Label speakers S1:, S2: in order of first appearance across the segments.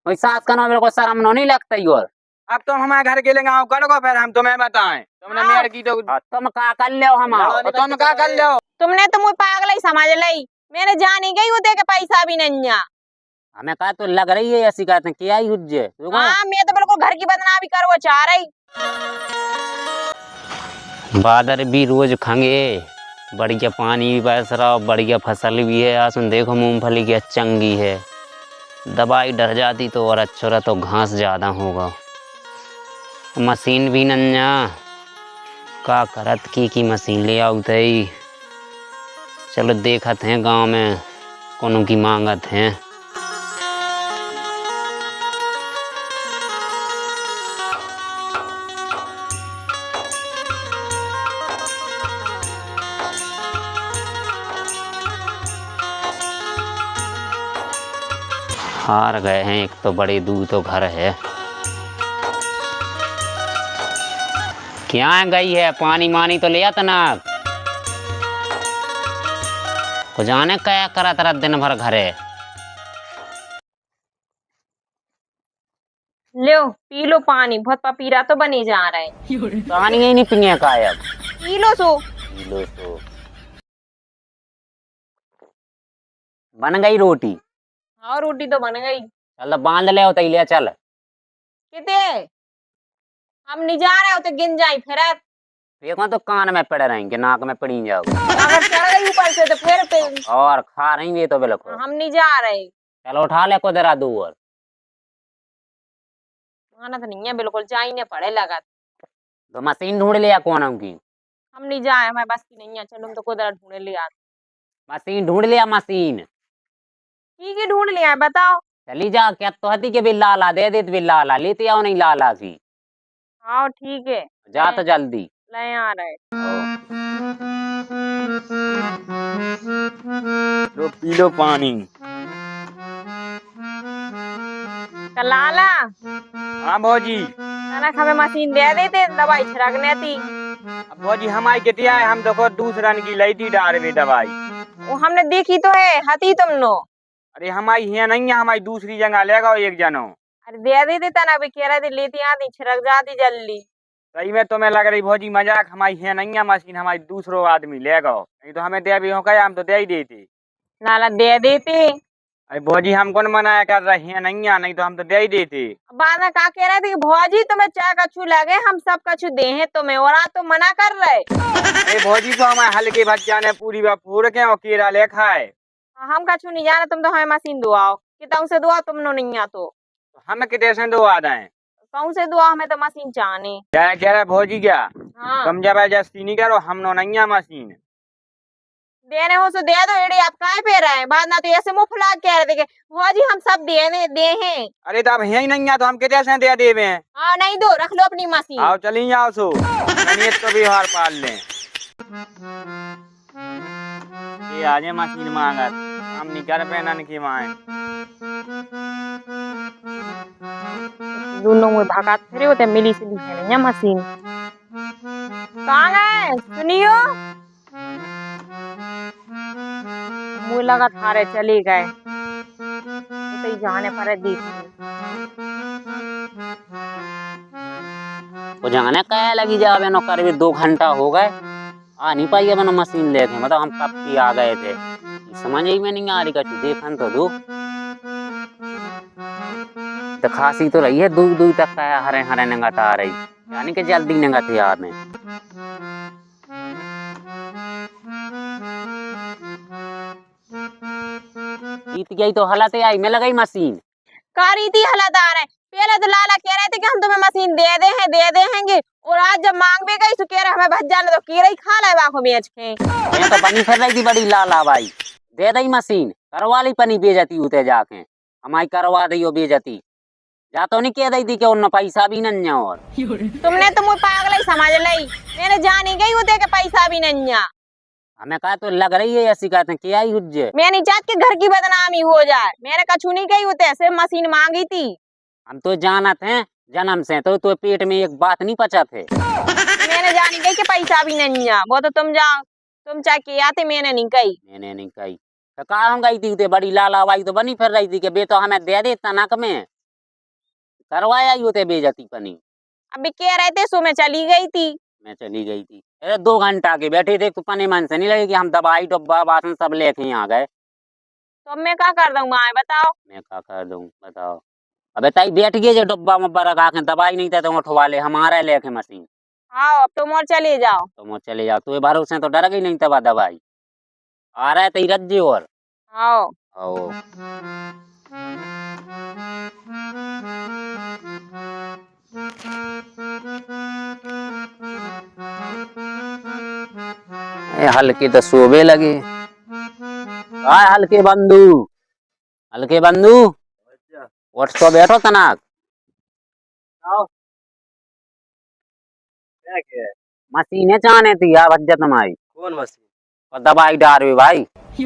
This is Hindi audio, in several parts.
S1: कोई सास का नाम मेरे को शर्म नहीं लगता ही। और
S2: अब तुम हमारे घर के लिए आओ करो, फिर हम तुम्हें बताएं। तुमने मेरे की तो
S1: तुम का कर ले हम
S2: तुम क्या कर लो।
S3: तुमने तो मुझे पागल ही समझ ली। मैंने जानी गई होते के पैसा भी नहीं है।
S1: हमें कहा तो लग रही है ऐसी कहते क्या ही हुज्जे।
S3: हाँ, मैं तो बिल्कुल घर की बदनामी कर वो चाह रही।
S1: बादर भी रोज खंगे, बढ़िया पानी भी बरस रहा, बढ़िया फसल भी है। आसुन देखो मूंगफली की चंगी है, दवाई डर जाती तो और अच्छा रहा तो घास ज़्यादा होगा। मशीन भी नन्या का करत की मशीन ले आउत है। चलो देखत हैं गांव में कोनो की मांगत हैं। हार गए हैं, एक तो बड़े दूर तो घर है। क्या गई है, पानी मानी तो लिया तना को जाने क्या करा तेरा दिन भर घरे।
S3: लो पी लो पानी, बहुत पपीरा तो बने जा रहा है।
S1: पानी ही नहीं पिए का अब।
S3: पी लो सो।
S1: बन गई रोटी।
S3: हाँ, रोटी तो बन गई।
S1: चल बांध ले होता ले चल।
S3: किते हम नहीं जा रहे होते, गिन जाई फिर।
S1: देखो तो कान में पड़ रहेंगे, नाक में पड़ी जाओ।
S3: अगर चढ़ गई ऊपर से तो फिर
S1: और खा रही है तो बिल्कुल।
S3: हम नहीं जा रहे।
S1: चलो उठा ले को जरा दूर।
S3: आना तो नहीं है बिल्कुल, जाइने पड़े लगा।
S1: तो मशीन ढूंढ लिया कौन की।
S3: हम नहीं जाए, हमारे बस की नहीं है। चलो हम तो कुदरत ढूंढ लिया।
S1: मशीन ढूंढ लिया मशीन।
S3: ठीक है, ढूंढ लिया है, बताओ।
S1: चली जा क्या तो हती के भी लाला दे दे भी लाला लेते आओ नहीं लाला की।
S3: हाँ ठीक है,
S1: जा तो जल्दी।
S3: ले आ रहे।
S2: लो पी लो पानी।
S3: लाला
S2: हाँ भौजी।
S3: कनक हमें मशीन दे देते, दवाई छिड़कने थी।
S2: अब भौजी हमारी कितिया है, हम देखो दूसरा की लाई थी डार में दवाई।
S3: वो हमने देखी तो है, हती तुम नो।
S2: अरे हमारी यहाँ नहीं है, हमारी दूसरी जगह लेगा एक जनो।
S3: अरे दे देते तना, भी कह रहे थे लेती आती, छिड़क जाती जल्दी।
S2: सही में तुम्हें लग रही भौजी मजाक। हमारी यहाँ नहीं है मशीन, हमारी दूसरो आदमी लेगा। नहीं तो हमें दे भी हो गया, हम तो दे ही देते।
S3: लाला दे देते।
S2: अरे भौजी हम कौन मनाया कर रहे हैं, नहीं है, नहीं तो हम तो दे ही देते।
S3: बाद में का कह रहे थे कि भौजी तुम्हें चाय कछु लगे, हम सब कछु दे हैं तुम्हें, और आज तो मना कर रहे।
S2: अरे भौजी तो हमारे हल्के बच्चा ने पूरी बात फोड़ के और केरा लेखा है।
S3: हम कछु नहीं जाने, तुम तो हमें मशीन दुआओ। किताऊ से दुआ तुम नो नहीं आ तो
S2: हमें कितने से दो आ जाए।
S3: कहूँ से दुआ, हमें तो मशीन चाहने।
S2: क्या कह रहा भौजी क्या।
S3: हाँ
S2: तुम जबरदस्ती नहीं करो, हम नो नहीं है मशीन।
S3: देने हो तो दे दो। एड़ी आप काहे पे रहे, बाद ना तो ऐसे मुंह फुला के कह रहे थे कि भौजी हम सब दे हैं।
S2: अरे तो अब है ही नहीं है तो हम कितने से दे देवे हैं।
S3: हाँ नहीं दो, रख लो अपनी मशीन।
S2: आओ चली जाओ सो तो व्यवहार पाल लें। ये आजे मशीन मांगत, हम नहीं कर पे नन की माए।
S3: दोनों में भागात फिरे होते, मिली से लिखे नहीं मशीन। कहाँ गए सुनियो। मुझे लगा थारे चले गए, तो जाने पर देखिए।
S1: वो जाने क्या लगी जावे नो कर भी 2 घंटा हो गए, आ नहीं पाई अब मशीन लेके। मतलब हम कब की आ गए थे, समझ ही में नहीं आ रही। कछु देखन तो दो तो खासी तो रही है, दूर दूर तक क्या हरे हरे नंगत आ रही, यानी कि जल्दी नंगत है में। जीत गई तो हालत आई में लगाई मशीन।
S3: कारी थी हलादार है। पहले तो लाला कह रहे थे कि हम तुम्हें मशीन दे देंगे, और आज जब मांग भी गई तो कह रहे हमें भज जाने, तो कीड़ा ही खा ले वाको बेच के।
S1: मैं तो बनी फिर रही थी बड़ी लाला भाई, दे दई मशीन, करवा ली पनी बेजती उते जाके। हमारी करवा दी हो बेजती, जा तो नहीं कह दी थी कि उन पैसा भी नहीं। और
S3: तुमने तो मुझे पागल ही समझ ली। मैंने जानी गई होते कि पैसा भी नहीं है।
S1: हमें कहा तो लग रही है ऐसी कहते हैं क्या ही हुज्जे।
S3: मैं नहीं चाहती कि घर की बदनामी हो जाए। मैंने कछु नहीं गई होते, सिर्फ मशीन मांगी थी।
S1: हम तो जानत हैं जन्म से, तो पेट में एक बात नहीं पचा थे।
S3: मैंने जानी गई कि पैसा भी नहीं है, वो तो तुम जाओ, तुम चाहे के आते, मैंने नहीं कही।
S1: मैंने नहीं कही तो कहा हम गई थी उते बड़ी लाला भाई तो बनी फिर रही थी कि बे तो हमें दे दे तनक में। करवाया ही होते बेइज्जती पनी।
S3: अभी कह रहे थे सो मैं चली गई थी।
S1: मैं चली गई थी, अरे 2 घंटा के बैठे थे, तो पने मन से नहीं लगे कि हम दवाई डब्बा बासन सब लेके यहाँ गए।
S3: तो अब मैं क्या कर दूँ माए बताओ।
S1: मैं क्या कर दूं बताओ। अबे ताई बैठ गए जो डब्बा मब्बा रखा के, दवाई नहीं था तो उठवा ले, हमारा लेके मशीन।
S3: हाँ अब तुम और चले जाओ।
S1: तो मैं चले जाओ, तू भरोसे तो डर गई नहीं तबा दवाई आ रहा है तेरी रज्जी और
S3: हाँ
S1: ओ ए, हल्के तो सोबे लगे। आय हल्के बंधु उठ तो बैठो तनाक। मशीनें चाहने थी यार भज्जा तुम्हारी।
S4: कौन मशीन?
S1: और दवाई डाल रही भाई।
S4: ये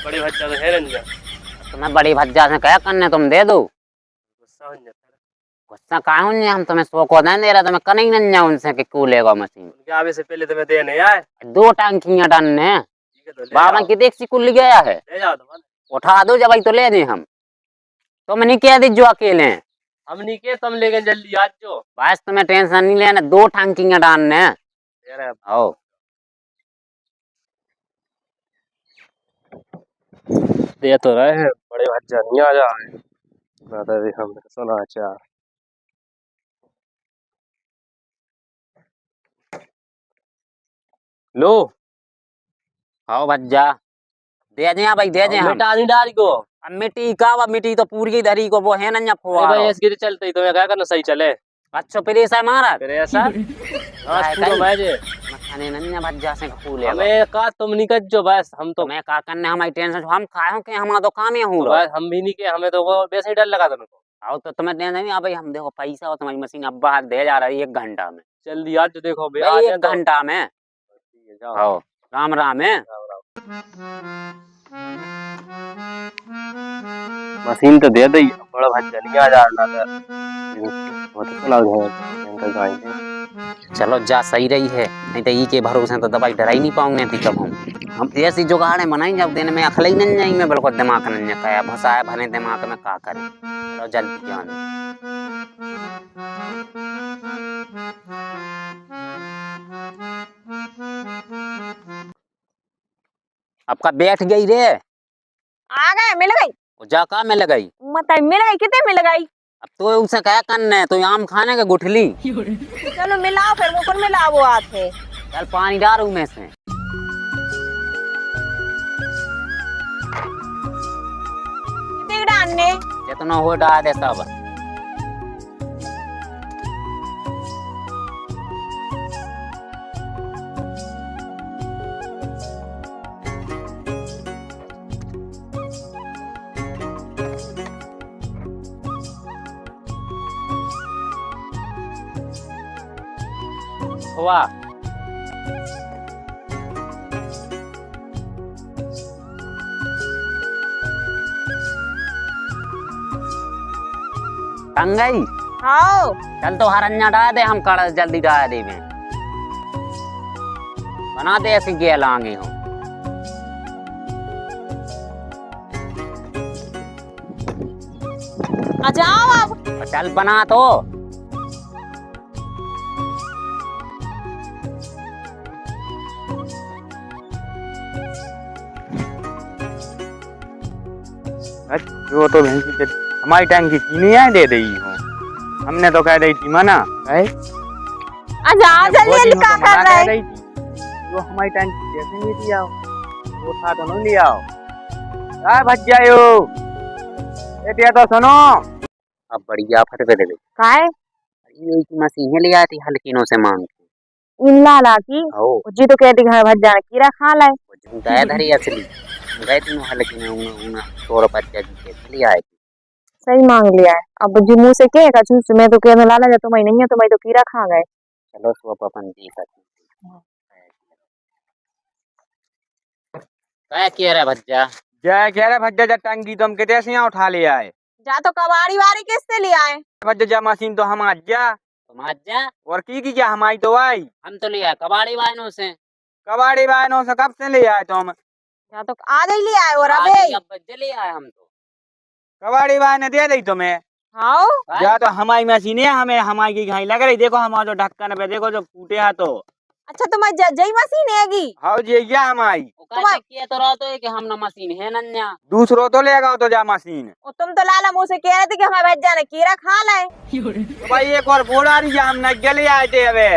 S4: बड़ी बच्चा तो है रंजा।
S1: तुम्हें बड़ी भज्जा से क्या करने, तुम दे दो।
S4: गुस्सा हो जाता है।
S1: गुस्सा काहे होने, हम तुम्हें सौ को नहीं दे रहा, तुम्हें कहीं नहीं जाओ उनसे कि क्यों लेगा मशीन।
S4: उनके आवे से पहले तुम्हें देने आए।
S1: 2 टांकियां डालने
S4: ठीक है तो ले
S1: बाबा
S4: जाओ।
S1: की देख कुल गया है।
S4: ले जाओ तो
S1: उठा दो जब तो ले दे हम। तुम नहीं कह दी जो अकेले हैं।
S4: हम नहीं के तुम लेके जल्दी आज जो।
S1: बस तुम्हें टेंशन नहीं लेना, 2 टांकियां डालने
S4: तेरा
S1: आओ।
S4: दे तो रहे हैं, बड़े भज्जा नहीं आ जा रहे। दादा भी हम सुना चाह। लो
S1: आओ भज्जा दे दे भाई, दे दे हम।
S4: मिटा नहीं डाली को।
S1: अब मिट्टी का मिट्टी तो पूरी धरी को वो है ना
S4: अरे
S1: फुआ।
S4: भाई ऐसे गिर चलते ही तुम्हें क्या करना सही चले।
S1: अच्छा फिर ऐसा मारा
S4: फिर ऐसा आज पूरा मैजे
S1: मखाने नन्या भज्जा से फूले।
S4: हमें का तुम नहीं कर जो बस हम तो
S1: मैं का करने, हमारी टेंशन हम खाए हो के हमारा तो काम ही हूँ।
S4: बस हम भी नहीं के हमें तो वो वैसे ही डर लगा तुमको।
S1: आओ तो तुम्हें टेंशन नहीं। भाई हम देखो पैसा और तुम्हारी मशीन अब बाहर दे जा रही है 1 घंटा में।
S4: जल्दी आज जो देखो
S1: भाई
S4: आज
S1: 1 घंटा में।
S4: जाओ
S1: आओ राम राम है।
S4: मशीन तो दे दी, बड़ा भज्जा नहीं आ जा रहा था। बहुत अच्छा लग रहा है।
S1: चलो जा सही रही है, नहीं तो ई के भरोसे तो दवाई डरा ही नहीं पाऊंगे थी कब हम ऐसी जुगाड़े बनाई जब दिन में अखल ही नहीं जाई में बिल्कुल दिमाग नहीं कया भसाया भने दिमाग में का करे। चलो जल्दी जान। आपका बैठ गई रे।
S3: आ गए मिल गई।
S1: जा का में लगाई
S3: मत मिल गई कितने मिल गई।
S1: अब तो उसे क्या करना है, तो आम खाने का गुठली।
S3: चलो मिलाओ फिर मुकुल मिलाओ वो आते।
S1: चल पानी डालू में से।
S3: कितने डालने।
S1: जितना हो डाल दे सब। हुआ टंग गई।
S3: हाँ
S1: चल तो हरन्या डाल दे, हम कड़ जल्दी डाल दे में बना दे ऐसी गेल आगे हो।
S3: आ जाओ अब।
S1: चल बना तो।
S2: जो तो भैंसी के हमारी टैंकी चीनी है दे दी हो। हमने तो कह रही थी मना है।
S3: आ जाओ जल्दी जल्दी क्या कर रहे हैं।
S2: वो हमारी टैंकी कैसे नहीं दिया वो था तो नहीं लिया आ भज जायो। ए दिया तो सुनो
S1: अब बढ़िया फट पे दे दे।
S3: काय
S1: ये मशीन ले आई थी हल्किनों से मांग के।
S3: इन लाला की
S1: हो
S3: जी तो कहती घर भज जाना कीड़ा खा लाए।
S1: गए धरी असली गए तीनों हल्किनों उन 100 जी के ले आए।
S3: सही मांग लिया है। अब जी मुंह से कहेगा चूस मैं तो कहने लाला जा तुम्हें नहीं है तुम्हें तो कीड़ा खा गए।
S1: चलो सो अपन जी करते क्या कह रहा भज्जा।
S2: जय कह रहे भज्जा जा टंकी तुम कितने से यहाँ उठा ले आए।
S3: जा तो कबाड़ी वारी किससे ले आए।
S2: भज्जा जा मशीन तो हम आज जा
S1: तुम आज जा।
S2: और की क्या हमारी तो आई।
S1: हम तो ले आए कबाड़ी वालों से।
S2: कबाड़ी बहनों से कब से ले आए तुम।
S3: जा तो आज ही ले आए और
S1: आज
S3: अबे
S1: ही अब बज्जे ले आए हम तो।
S2: कबाड़ी बहन ने दे दी तुम्हें।
S3: हाँ
S2: जा तो हमारी मशीन है, हमें हमारी की घाई लग रही। देखो हमारा जो ढक्कन पे देखो जो फूटे है तो।
S3: अच्छा तुम्हारी जई मशीन हैगी।
S2: हाँ जी ये हमारी।
S1: कैसे किया तो रहा तो है कि हम ना मशीन है नन्या।
S2: दूसरो तो लेगा तो जा मशीन।
S3: तुम तो लाला मुँह से कह रहे थे कि हमारे भज्जा ने कीड़ा खा लाए।
S2: तो भाई एक और बोल आ रही है, हम न गले आए थे अबे।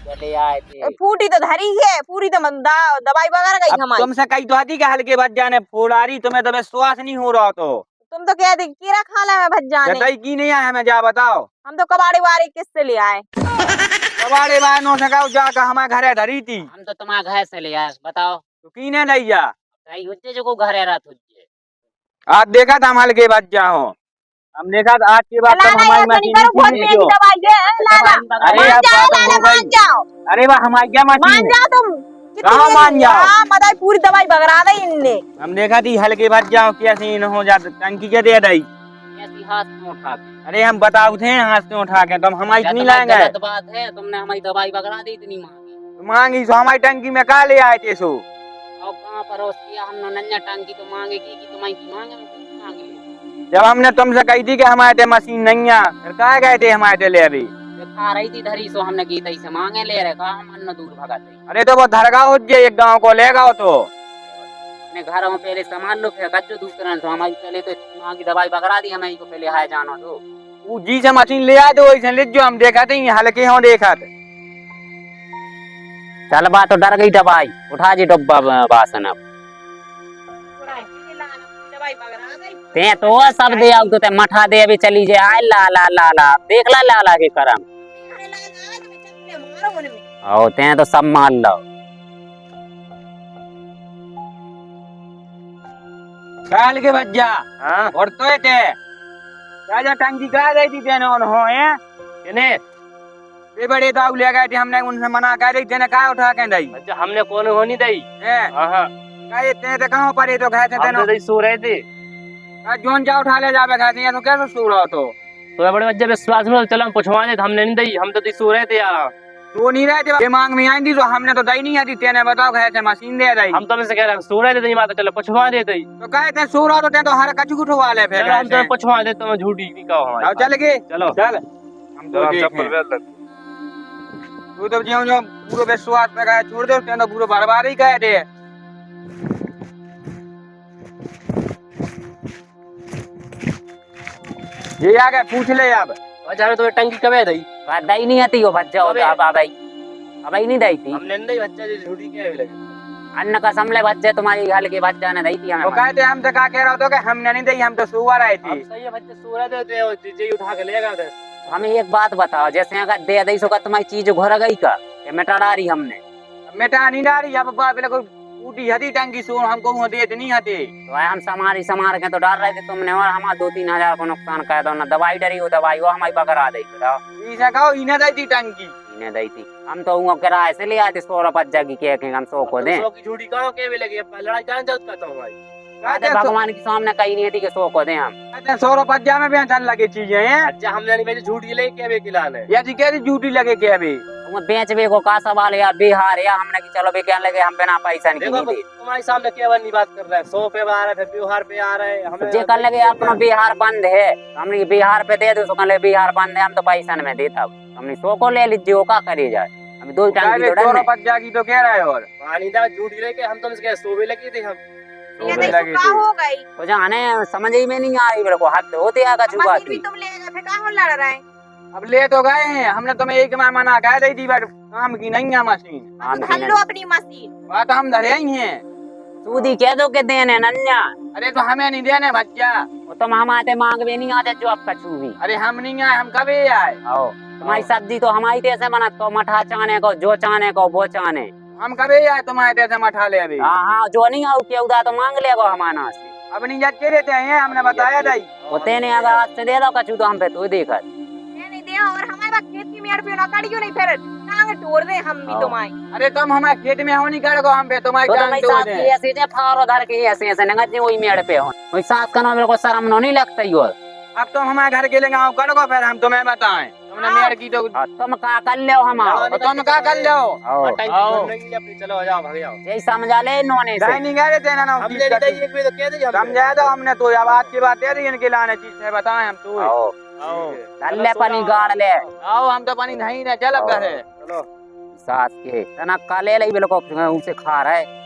S1: चले आए थे।
S3: फूटी तो धरी है पूरी, तो दवाई वगैरह गई
S2: अब
S3: हमारी।
S2: तुमसे कही तो आती कि हल्के भज्जा ने फोड़ आ रही, तुम्हें तो विश्वास नहीं हो रहा तो।
S3: तुम तो कह दे कीड़ा खा लाए भज्जा ने।
S2: जताई की नहीं आए हमें, जा बताओ।
S3: हम तो कबाड़ी वारी किससे ले आए।
S2: कबाड़े बहनों से कहो जाकर हमारे घरे धरी थी।
S1: हम तो तुम्हारे घर से ले आए, बताओ
S2: तो कीने नहीं जा।
S1: कहीं हुज्जे जो को घर रहा तुझे।
S2: आज देखा था हम हल्के भज्जा हो, हम देखा था आज के बाद तुम हमारी मशीन
S3: बहुत महंगी दवाई है लाला।
S2: अरे
S3: मान
S2: अब
S3: जाओ
S2: बात
S3: लाला,
S2: हो गई।
S3: मान जाओ।
S2: अरे वाह हमारी क्या
S3: मान
S2: मशीन है।
S3: जाओ तुम।
S2: कहाँ मान जाओ?
S3: बताई पूरी दवाई बगरा दी इनने।
S2: हम देखा थी हल्के भज्जा कैसे इन हो जाते, टंकी के दे दई।
S1: ऐसी हाथ में उठा के।
S2: अरे हम बताओ थे हाथ से उठा के, तुम हमारी नहीं
S1: तुम्हारी
S2: लाएंगे।
S1: गलत बात है, तुमने हमारी दवाई बगरा दी इतनी महंगी।
S2: तो मांगी सो हमारी टंकी में का ले आए थे सो।
S1: और कहाँ परोस किया हमने नन्या टांग की तो मांगे की तुम्हारी की मांगे मांग ली।
S2: जब हमने तुमसे कही थी कि हमारे ते मशीन नहीं है, फिर कहा गए थे हमारे ते ले अभी।
S1: खा रही थी धरी सो हमने की तई से मांगे ले रहे, कहा हम अन्न दूर भगाते।
S2: अरे तो वो धरगा हो जाए एक गाँव को ले गाओ तो।
S1: अपने घरों में पहले सामान लो फिर कच्चो दूसरा तो हमारी पहले तो माँ की दवाई बगरा दी, हमें को पहले हाय जानो दो।
S2: वो जी से मशीन ले आए तो वैसे ले जो हम देखा थे हल्के हो देखा थे।
S1: चल बा तो डर गई दवाई, उठा जी डब्बा बासन अब। ते तो सब दे आउ तो ते मठा दे अभी चली जाए। आय ला ला ला ला देख ला ला ला के करम। ओ ते तो सब मान लो।
S2: काल के बच्चा हाँ और तो थे राजा टंकी कहा गई थी तेने उन हो हैं इन्हें ये बड़े दाऊ ले गए थे, हमने उनसे मना कर दी तेने कहा उठा के दई।
S4: अच्छा हमने कौन होनी दई
S2: हैं
S4: हां
S2: कहे ते तो कहां पर तो गए थे
S4: हम तो
S2: तेने
S4: सो रहे थे।
S2: जोन जा उठा ले जावे गए थे तो कैसे सो रहा तो।
S4: तो बड़े बच्चे विश्वास में चलो हम पूछवाने, हमने नहीं दई, हम तो सो रहे थे यार।
S2: तो नहीं रहे थे दिमाग में आई थी तो हमने तो दई नहीं आती, तेने बताओ गए थे मशीन दे रही।
S4: हम तो हमसे कह रहे सो रहे थे नहीं माता, चलो पूछवा दे दई।
S2: तो कहे थे सो रहा तो ते तो हर कछु उठवा ले फिर
S4: हम तो पूछवा दे, तुम झूठी नहीं कहो हमारी।
S2: अब चल के
S4: चलो
S2: चल हम तो
S4: चप्पल पहन ले।
S2: तू तो ज्यों ज्यों पूरे विश्वास पे गए छोड़ दे, तेने तो पूरे बर्बाद ही कहे थे। ये आगे पूछ ले अब।
S4: अच्छा हमें तो टंकी कब है दई?
S1: दई नहीं आती हो बच्चा अब अब नहीं दई थी।
S4: हमने नहीं बच्चा जी झूठी क्या लगे।
S1: अन्न का समले बच्चे तुम्हारी हाल के बच्चा ने दई थी
S2: तो
S1: हमें।
S2: कहते हम तो क्या कह रहा तो कि हमने नहीं दी, हम तो सुवा रहे थे।
S4: अब सही है बच्चे सो रहे थे तो जी उठा के ले गए थे।
S1: हमें एक बात बताओ, जैसे अगर दे दई सो का तुम्हारी चीज घोर गई का ये मिटा डारी हमने।
S2: मेटा नहीं डारी अब बाप को टूटी हदी टंकी सो हमको वो देत नहीं हते।
S1: तो हम समार के तो डाल रहे थे तुमने, और हमारा 2-3 हजार को नुकसान कर दो ना। दवाई डरी हो दवाई वो हमारी बकरा दी बताओ।
S2: इसे कहो इन्हें दी थी टंकी।
S1: इन्हें दी थी हम तो उनको किराए से ले आए थे 16 बच्चा की कह के हम 100 को दें।
S4: की झूठी कहो के भी लगी, लड़ाई जान जात करता हूं भाई।
S1: कहते भगवान के सामने कहीं नहीं थी कि 100 को दें हम।
S2: कहते 100 पज्जा में भी चल लगे चीजें हैं।
S4: अच्छा हमने नहीं भेजी झूठी ले के भी खिलाने।
S2: या जी कह झूठी लगे के अभी
S1: बेच बे को का सवाल या बिहार या हमने की चलो बे क्या लगे हम बिना पैसा नहीं
S4: देखो
S1: दी।
S4: तुम्हारे सामने केवल नहीं बात कर रहे हैं, 100 पे आ रहे फिर बिहार पे आ रहे हैं। हमें
S1: जे कर लगे अपना बिहार बंद है, हमने बिहार पे दे दो, कर लगे बिहार बंद है हम तो पैसा में देता। हमने 100 को ले लीजिए, का करे जाए हम 2 टांग की
S2: चोर पज्जा की तो कह रहे हो। और
S4: पानी दा झूठी लेके हम तो इसके 100 भी लगी थी हम।
S3: ये तो सुखा हो गई।
S1: तो जाने समझ ही में नहीं आ रही मेरे को, हद होते आगा चुका
S3: मशीन भी तुम ले गए फिर कहाँ लड़ रहे हैं।
S2: अब ले तो गए हैं, हमने तुम्हें एक बार मना कह दी थी बट काम की नहीं है मशीन।
S3: धर लो अपनी मशीन।
S2: बात हम धरे ही हैं।
S1: सूदी कह दो के देने नन्या।
S2: अरे तो हमें नहीं देने बच्चा।
S1: तुम हम आते मांग भी नहीं आते जो अब कछू भी।
S2: अरे हम नहीं आए, हम कभी आए।
S1: आओ तुम्हारी सब्जी तो हमारी तैसे बना तो मठा चाने को जो चाने को वो चाने।
S2: हम कभी आए तुम्हारे जैसे मठा ले अभी।
S1: हाँ जो नहीं आओ के उदा तो मांग लेगो हमारा से।
S2: अब नहीं जाते रहते हैं, हमने बताया था।
S1: होते ने अगर आज से दे दो कछू तो हम पे तू देखा
S3: नहीं दे और हमारे पास खेत की मेड़ पे ना काट क्यों नहीं फिर टांग तोड़ दे हम भी तुम्हारी।
S2: अरे तुम हमारे खेत में हो नहीं कर गो हम पे तुम्हारी
S1: तो
S2: टांग
S1: मैं
S2: तोड़
S1: साथ
S2: दें।
S1: की ऐसे जे फारो धर के ऐसे नगद वही मेड़ पे हो वही सास का नाम मेरे को शर्म नहीं लगता ही। और
S2: अब तुम हमारे घर के लिए गाँव कर गो फिर हम तुम्हें बताएं। तुमने मेड़ की तो
S1: तुम का कर ले हमारा
S2: तुम क्या कर लो।
S4: चलो जाओ भाग जाओ।
S1: यही समझा ले इन्होंने से।
S2: नहीं कह रहे थे ना
S4: हमने नहीं एक भी तो कह दी हमने।
S2: समझाया तो हमने तो अब आज की बात दे रही इनके लाने चीज से बताएं हम तो। आओ
S1: डाल ले पानी गाड़ ले
S2: आओ हम तो पानी नहीं ना चल अब घर है
S4: चलो
S1: सास के तना काले लाई बिल्कुल उसे खा रहा है